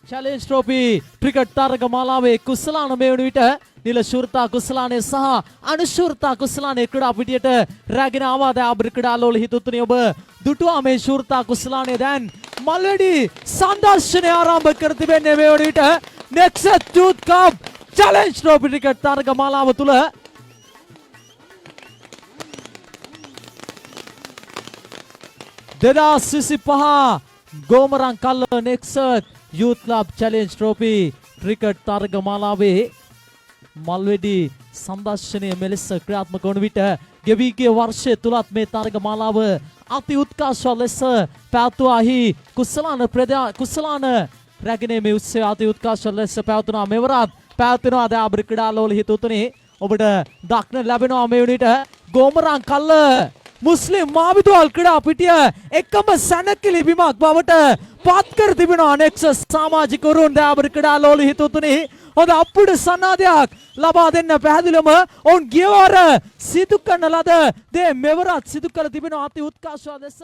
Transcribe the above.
Challenge trophy cricket තරග මාලාවේ කුසලාන මේ වන විට නිල ශූරතා කුසලානේ සහ අනුශූරතා කුසලානේ ක්‍රීඩා පිටියට රැගෙන ආවා. දැන් අපේ ක්‍රීඩාලෝල හිතුතුනි ඔබ දුටුවා මේ ශූරතා කුසලානේ දැන් මල්වැඩි සංදර්ශනය ආරම්භ කර තිබෙන්නේ මේ වන විට නෙක්සට් යූත් කප් චැලෙන්ජ් ට්‍රොෆි ක්‍රිකට් තරග මාලාව තුල 2025 ගෝමරන් කල්ල නෙක්සට් youth club challenge trophy cricket තරග මාලාවේ මල්වැඩි සංදර්ශනය මෙලෙස ක්‍රියාත්මක වන විට ගෙවී ගිය වර්ෂය තුලත් මේ තරග මාලාව අති උත්කර්ෂ ලෙස පැවැත්වුවාහි කුසලාන රැගෙනීමේ උත්සවය අති උත්කර්ෂ ලෙස පැවැතුණා. මෙවරත් පැවැත්වෙනවා. දැන් අපේ ක්‍රීඩාලෝල හිතුතුනි ඔබට දක්න ලැබෙනවා මේ වන විට ගෝමරන් කල්ල මුස්ලිම් මාවිදුවල් ක්‍රීඩා පිටිය එකම සැනකිලි බිමක් බවට පත් කර තිබෙනවා නෙක්සස් සමාජිකවරුන්. දැන් අපේ ක්‍රීඩාලෝල හිතුතුනි හොඳ අප්පුඩ සන්නාදයක් ලබා දෙන්න පැහැදිලිවම ඔවුන් ගියවර සිදු කරන ලද දේ මෙවරත් සිදු කර තිබෙනවා අති උත්කර්ෂ ලෙස.